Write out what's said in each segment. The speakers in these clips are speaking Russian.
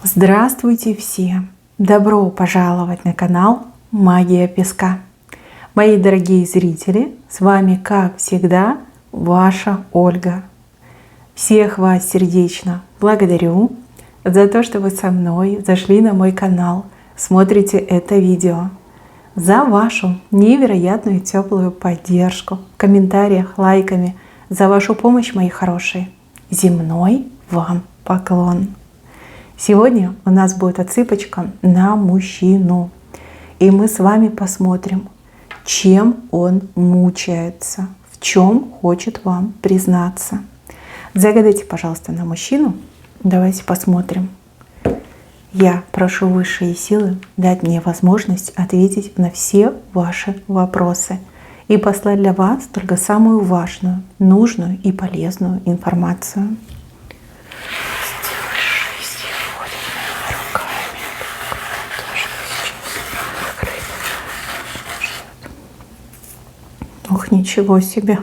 Здравствуйте все! Добро пожаловать на канал Магия Песка. Мои дорогие зрители, с вами, как всегда, ваша Ольга. Всех вас сердечно благодарю за то, что вы со мной зашли на мой канал, смотрите это видео, за вашу невероятную теплую поддержку в комментариях, лайками, за вашу помощь, мои хорошие. Земной вам поклон! Сегодня у нас будет отсыпочка на мужчину. И мы с вами посмотрим, чем он мучается, в чем хочет вам признаться. Загадайте, пожалуйста, на мужчину. Давайте посмотрим. Я прошу высшие силы дать мне возможность ответить на все ваши вопросы и послать для вас только самую важную, нужную и полезную информацию. Ох, ничего себе!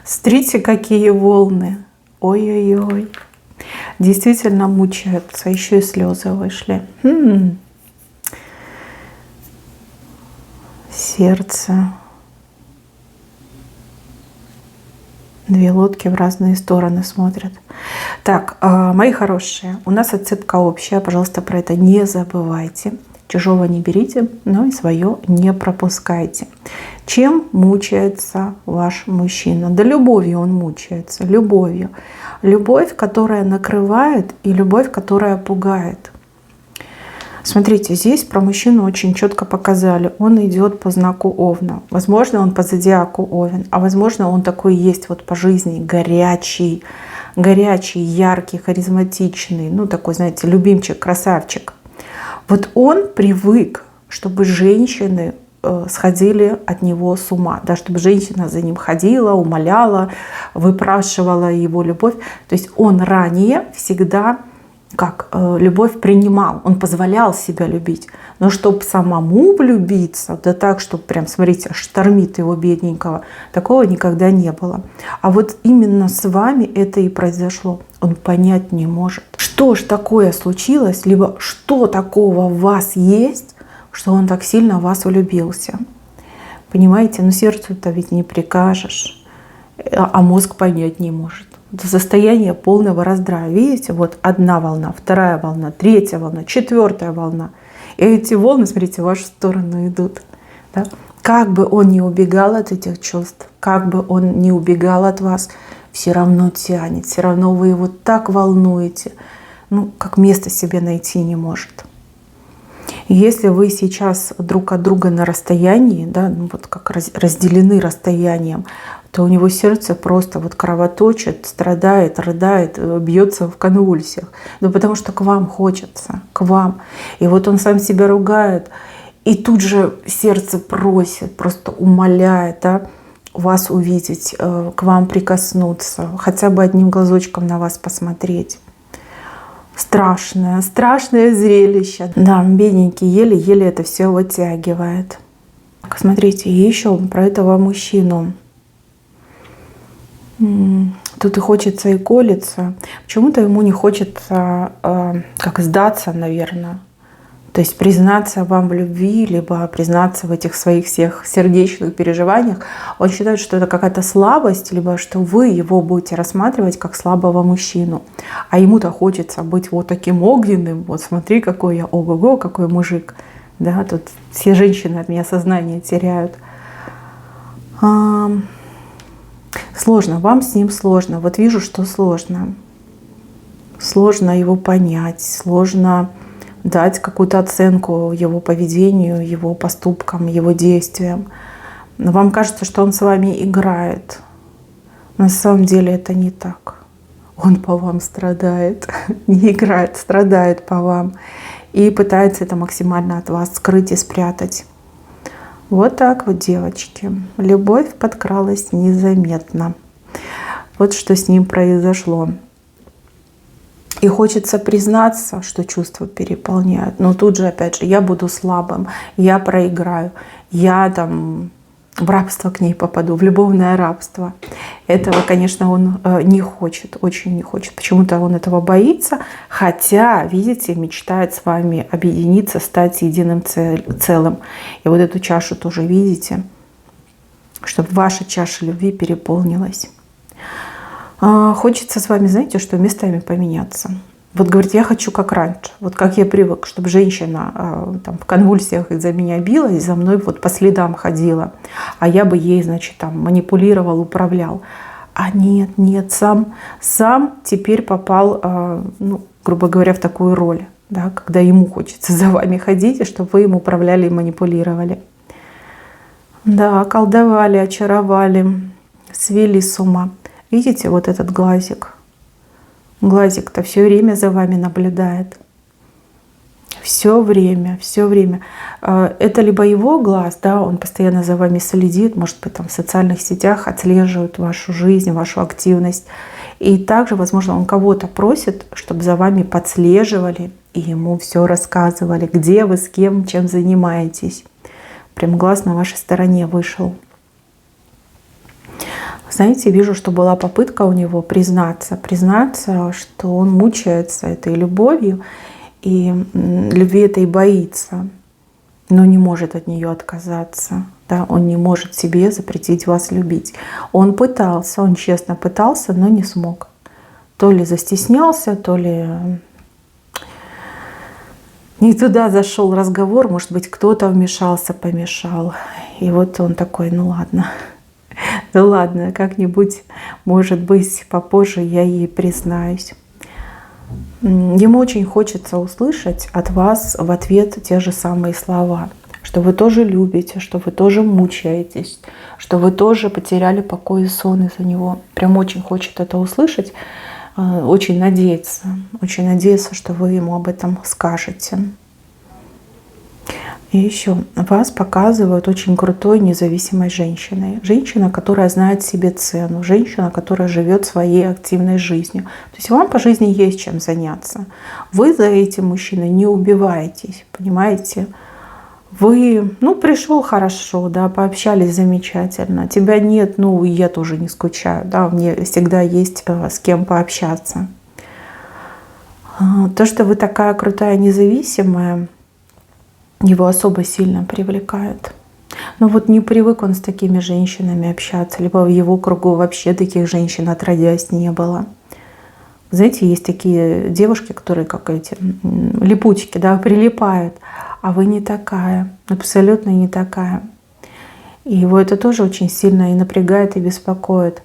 Смотрите, какие волны! Ой-ой-ой! Действительно мучаются, еще и слезы вышли. Сердце. Две лодки в разные стороны смотрят. Так, мои хорошие, у нас отсыпка общая. Пожалуйста, про это не забывайте. Чужого не берите, но и свое не пропускайте. Чем мучается ваш мужчина? Да любовью он мучается, любовью. Любовь, которая накрывает, и любовь, которая пугает. Смотрите, здесь про мужчину очень четко показали. Он идет по знаку Овна. Возможно, он по зодиаку Овен, а возможно, он такой есть вот по жизни, горячий, яркий, харизматичный. Ну, такой, знаете, любимчик, красавчик. Вот он привык, чтобы женщины сходили от него с ума, да, чтобы женщина за ним ходила, умоляла, выпрашивала его любовь. То есть он ранее всегда как любовь принимал, он позволял себя любить. Но чтобы самому влюбиться, да так, чтобы прям, смотрите, штормит его бедненького, такого никогда не было. А вот именно с вами это и произошло. Он понять не может. Что ж такое случилось, либо что такого в вас есть, что он так сильно в вас влюбился. Понимаете, но сердцу-то ведь не прикажешь, а мозг понять не может. Это состояние полного раздрая. Видите, вот одна волна, вторая волна, третья волна, четвертая волна. И эти волны, смотрите, в вашу сторону идут. Да? Как бы он ни убегал от этих чувств, как бы он ни убегал от вас, все равно тянет, все равно вы его так волнуете, ну, как место себе найти не может. Если вы сейчас друг от друга на расстоянии, да, ну вот как разделены расстоянием, то у него сердце просто вот кровоточит, страдает, рыдает, бьется в конвульсиях. Ну потому что к вам хочется, к вам. И вот он сам себя ругает, и тут же сердце просит, просто умоляет, да, вас увидеть, к вам прикоснуться, хотя бы одним глазочком на вас посмотреть. Страшное, страшное зрелище. Да, бедненький еле-еле это все вытягивает. Смотрите, еще про этого мужчину. Тут и хочется, и колется. Почему-то ему не хочется как сдаться, наверное. То есть признаться вам в любви, либо признаться в этих своих всех сердечных переживаниях. Он считает, что это какая-то слабость, либо что вы его будете рассматривать как слабого мужчину. А ему-то хочется быть вот таким огненным. Вот смотри, какой я, ого-го, какой мужик. Да, тут все женщины от меня сознание теряют. Сложно, вам с ним сложно. Вот вижу, что сложно. Сложно его понять, сложно дать какую-то оценку его поведению, его поступкам, его действиям. Но вам кажется, что он с вами играет. На самом деле это не так. Он по вам страдает. Не играет, страдает по вам. И пытается это максимально от вас скрыть и спрятать. Вот так вот, девочки. Любовь подкралась незаметно. Вот что с ним произошло. И хочется признаться, что чувства переполняют. Но тут же, опять же, я буду слабым, я проиграю, я там в рабство к ней попаду, в любовное рабство. Этого, конечно, он не хочет, очень не хочет. Почему-то он этого боится, хотя, видите, мечтает с вами объединиться, стать единым целым. И вот эту чашу тоже видите, чтобы ваша чаша любви переполнилась. Хочется с вами, знаете, что местами поменяться. Вот говорит, я хочу как раньше, вот как я привык, чтобы женщина там, в конвульсиях из-за меня билась, за мной вот по следам ходила, а я бы ей, значит, там манипулировал, управлял. А нет, нет, сам теперь попал, ну, грубо говоря, в такую роль, да, когда ему хочется за вами ходить, и чтобы вы им управляли и манипулировали. Да, колдовали, очаровали, свели с ума. Видите, вот этот глазик? Глазик-то все время за вами наблюдает. Все время, все время. Это либо его глаз, да, он постоянно за вами следит, может быть, там в социальных сетях отслеживает вашу жизнь, вашу активность. И также, возможно, он кого-то просит, чтобы за вами подслеживали и ему все рассказывали, где вы, с кем, чем занимаетесь. Прям глаз на вашей стороне вышел. Знаете, вижу, что была попытка у него признаться, что он мучается этой любовью, и любви этой боится, но не может от нее отказаться. Да? Он не может себе запретить вас любить. Он пытался, он честно пытался, но не смог. То ли застеснялся, то ли не туда зашел разговор, может быть, кто-то вмешался, помешал. И вот он такой, ну ладно. Ну ладно, как-нибудь, может быть, попозже я ей признаюсь. Ему очень хочется услышать от вас в ответ те же самые слова, что вы тоже любите, что вы тоже мучаетесь, что вы тоже потеряли покой и сон из-за него. Прям очень хочет это услышать, очень надеется, что вы ему об этом скажете. И еще вас показывают очень крутой, независимой женщиной. Женщина, которая знает себе цену. Женщина, которая живет своей активной жизнью. То есть вам по жизни есть чем заняться. Вы за этим мужчиной не убиваетесь, понимаете? Вы, ну, пришел хорошо, да, пообщались замечательно. Тебя нет, ну, и я тоже не скучаю, да, мне всегда есть с кем пообщаться. То, что вы такая крутая, независимая, его особо сильно привлекает. Но вот не привык он с такими женщинами общаться, либо в его кругу вообще таких женщин отродясь не было. Знаете, есть такие девушки, которые как эти липучки, да, прилипают, а вы не такая, абсолютно не такая. И его это тоже очень сильно и напрягает, и беспокоит.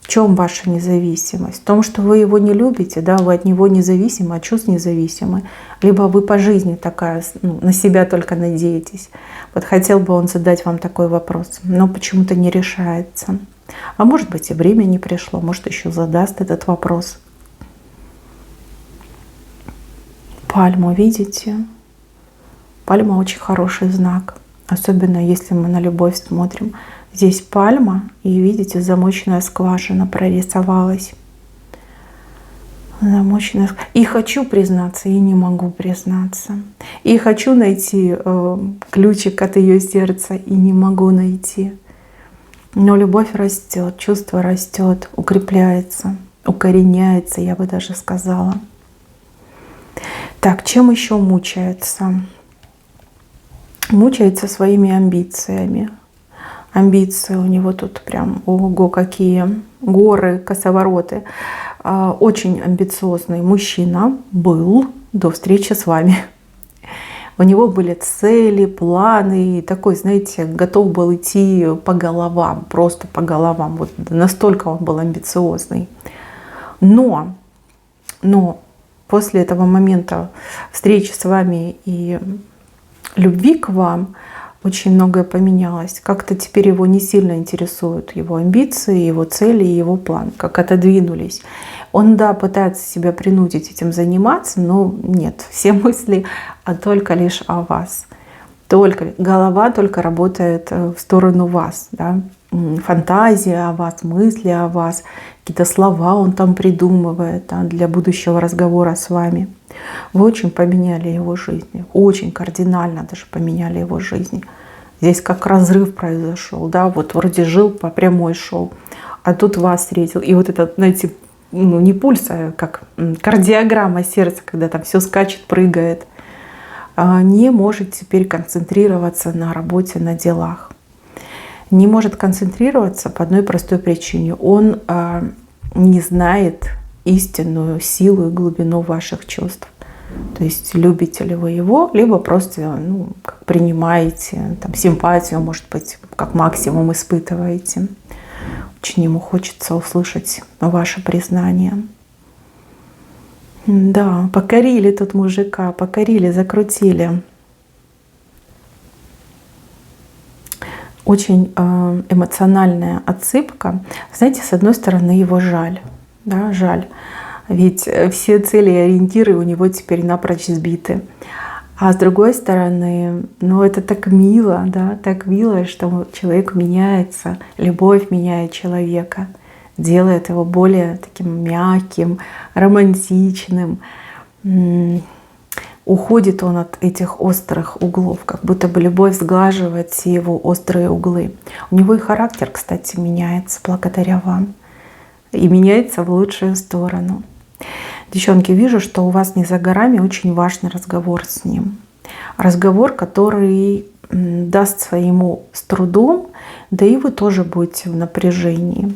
В чем ваша независимость? В том, что вы его не любите, да, вы от него независимы, от чувств независимы. Либо вы по жизни такая, ну, на себя только надеетесь. Вот хотел бы он задать вам такой вопрос, но почему-то не решается. А может быть, и время не пришло, может, еще задаст этот вопрос. Пальму видите? Пальма очень хороший знак. Особенно если мы на любовь смотрим. Здесь пальма, и видите, замочная скважина прорисовалась. Замочная. И хочу признаться, и не могу признаться. И хочу найти ключик от ее сердца, и не могу найти. Но любовь растет, чувство растет, укрепляется, укореняется, я бы даже сказала. Так, чем еще мучается? Мучается своими амбициями. Амбиции у него тут прям, ого, какие горы, косовороты. Очень амбициозный мужчина был до встречи с вами. У него были цели, планы, и такой, знаете, готов был идти по головам, просто по головам. Вот настолько он был амбициозный. Но после этого момента встречи с вами и любви к вам очень многое поменялось. Как-то теперь его не сильно интересуют его амбиции, его цели и его план. Как отодвинулись. Он, да, пытается себя принудить этим заниматься, но нет. Все мысли только лишь о вас. Голова только работает в сторону вас. Да? Фантазия о вас, мысли о вас, какие-то слова он там придумывает, да, для будущего разговора с вами. Вы очень поменяли его жизнь, очень кардинально даже поменяли его жизнь. Здесь как разрыв произошел, да, вот вроде жил по прямой шел, а тут вас встретил. И вот это, знаете, ну, не пульс, а как кардиограмма сердца, когда там все скачет, прыгает, не может теперь концентрироваться на работе, на делах. Не может концентрироваться по одной простой причине. Он не знает истинную силу и глубину ваших чувств. То есть любите ли вы его, либо просто принимаете там, симпатию, может быть, как максимум испытываете. Очень ему хочется услышать ваше признание. Да, покорили тут мужика, покорили, закрутили. Очень эмоциональная отсыпка. Знаете, с одной стороны, его жаль. Да, жаль. Ведь все цели и ориентиры у него теперь напрочь сбиты. А с другой стороны, ну это так мило, да, так мило, что человек меняется, любовь меняет человека, делает его более таким мягким, романтичным. Уходит он от этих острых углов, как будто бы любовь сглаживает все его острые углы. У него и характер, кстати, меняется благодаря вам. И меняется в лучшую сторону. Девчонки, вижу, что у вас не за горами очень важный разговор с ним. Разговор, который дастся ему с трудом, да и вы тоже будете в напряжении.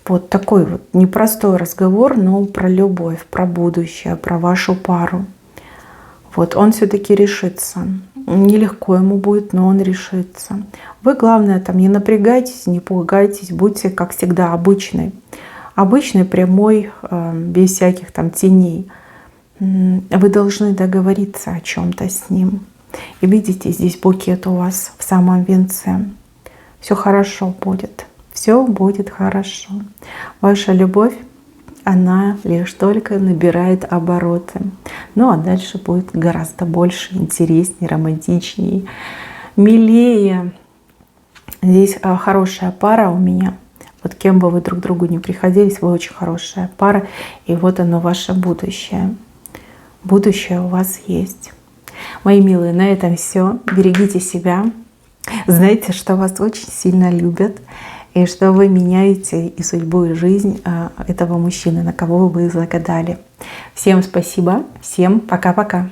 Вот такой вот непростой разговор, но про любовь, про будущее, про вашу пару. Вот он все-таки решится. Нелегко ему будет, но он решится. Вы, главное, там не напрягайтесь, не пугайтесь, будьте, как всегда, обычной. Обычный, прямой, без всяких там теней. Вы должны договориться о чем-то с ним. И видите, здесь букет у вас в самом венце. Все хорошо будет. Все будет хорошо. Ваша любовь, она лишь только набирает обороты. Ну а дальше будет гораздо больше, интереснее, романтичнее, милее. Здесь хорошая пара у меня. Вот кем бы вы друг другу не приходились, вы очень хорошая пара. И вот оно, ваше будущее. Будущее у вас есть. Мои милые, на этом все. Берегите себя. Знайте, что вас очень сильно любят. И что вы меняете и судьбу, и жизнь этого мужчины, на кого вы загадали. Всем спасибо. Всем пока-пока.